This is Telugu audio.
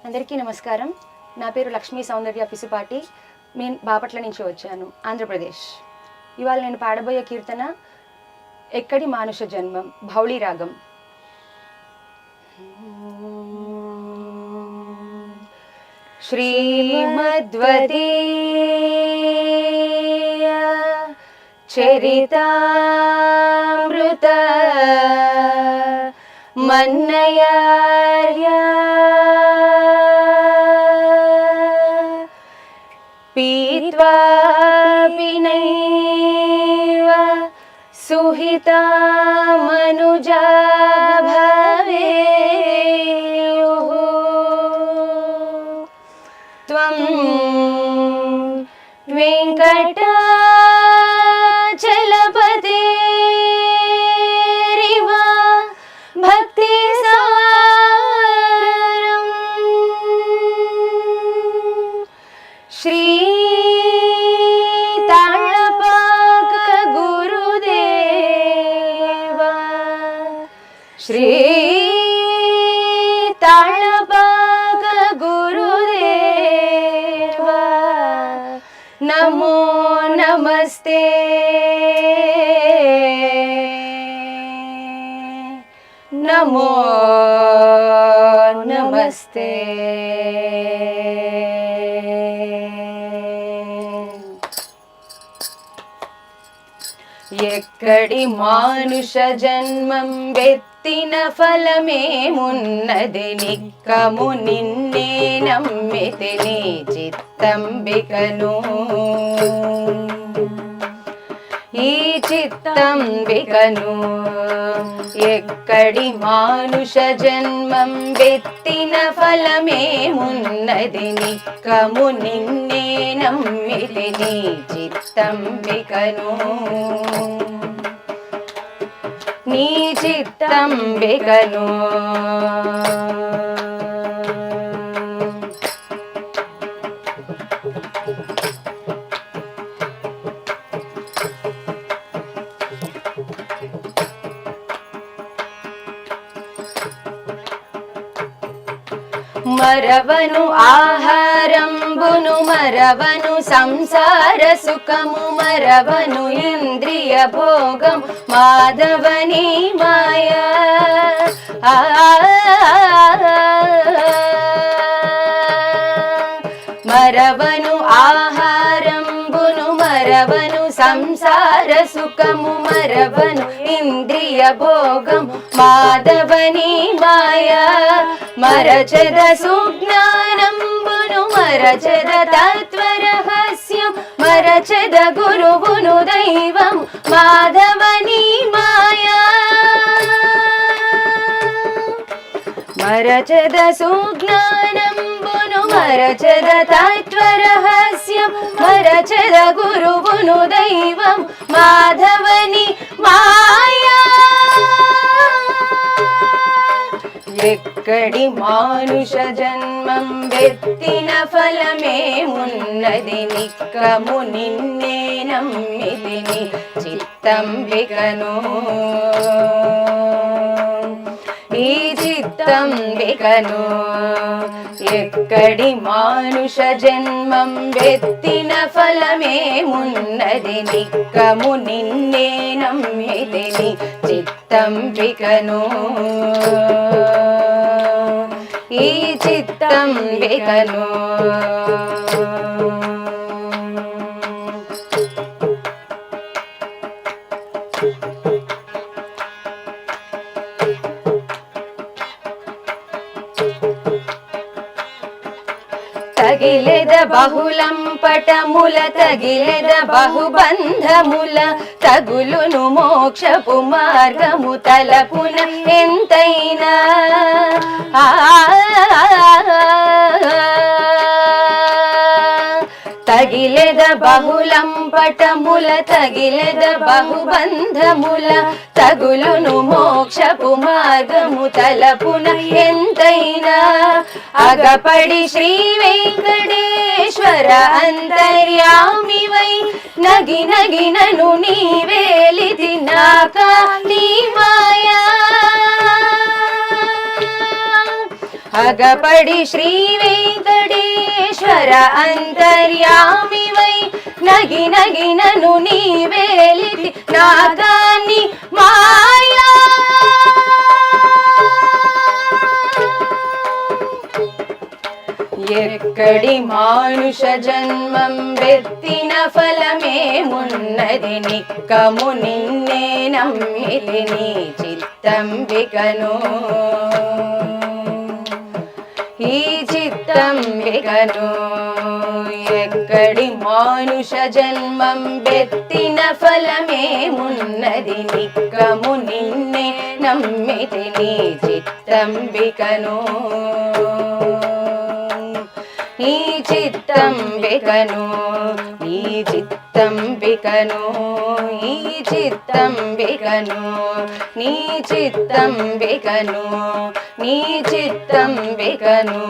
అందరికీ నమస్కారం. నా పేరు లక్ష్మీ సౌందర్య పిసుపాటి. నేను బాపట్ల నుంచి వచ్చాను, ఆంధ్రప్రదేశ్. ఇవాళ నేను పాడబోయే కీర్తన ఎక్కడి మానుష జన్మం, భౌళి రాగం. శ్రీమద్వదీయ చరితామృత మన్నయార్య పీత్వా వినైవ సుహితా మనుజా భవేయుః. త్వం వెంకటాచలపతిరివ భక్తి సారం శ్రీ తాళపాక గురుదేవ, శ్రీ తాళపాక గురుదేవ, నమో నమస్తే. నమో నమస్తే. ఎక్కడి మానుష జన్మం వెత్తిన ఫలమేమున్నది, నిక్కము నిన్నే నమ్మితి నీ చిత్తంబికను. ఈ చిత్తంబికను ఎక్కడి మానుష జన్మం వెత్తిన ఫలమేమున్నది, నిక్కము నిన్నే నమ్మితి నీ చిత్తంబికను. నీ చిత్తంబికను మరవను ఆహారంబును, మరవను సంసార సుఖము, మరవను ఇంద్రియ భోగం, మాధవని మాయా. మరవను ఆహారంబును, మరవను సంసార సుఖము, మరవను ఇంద్రియ భోగం, మాధవని మాయా. మరచద సుజ్ఞానంబును, మరచద తత్వరహస్యం, మరచద గురువును దైవం, మాధవని మాయా. మరచద సుజ్ఞానంబును, మరచద తత్వరహస్యం, మరచద గురువును దైవం, మాధవని మాయా. ఎక్కడి మానుష జన్మం వెత్తిన ఫలమేమున్నది, నిక్కము నిన్నే నమ్మితి నీ చిత్తంబికను. ఈ చిత్తంబికను ఎక్కడి మానుష జన్మం వెత్తిన ఫలమేమున్నది, నిక్కము నిన్నే నమ్మితి నీ చిత్తంబికను. ఈ చిత్తంబికను తగిలెద బహుళం పటముల, తగిలెద బహుబంధముల, తగులును మోక్షపు మార్గము తలపున ఎంతైనా. తగిలెద బహుళం పటముల, తగిలెద బహుబంధముల, తగులును మోక్షపు మార్గము తలపున ఎంతైనా. అగపడి శ్రీ వెంకటేశ్వర అంతర్యామి వై, నగి నగినను నీవేలితి నాకా నీ మాయా. అగపడి శ్రీ వెంకటేశ్వర అంతర్యామి వై నగి నగి నను నీవేలితి నాదాన్ని మాయా ఎక్కడి మానుష జన్మం వెత్తిన ఫలమేమున్నది నిక్కము నిన్నే నమ్మితి నీ చిత్తంబికను ఈ చిత్తంబికను ఎక్కడి మానుష జన్మం వెత్తిన ఫలమేమున్నది నిక్కము నిన్నే నమ్మితి నీ చిత్తంబికను ఈ చిత్తంబికను ఈ చిత్తంబికను ఈ చిత్తంబికను నీ చిత్తంబికను నీ చిత్తంబికను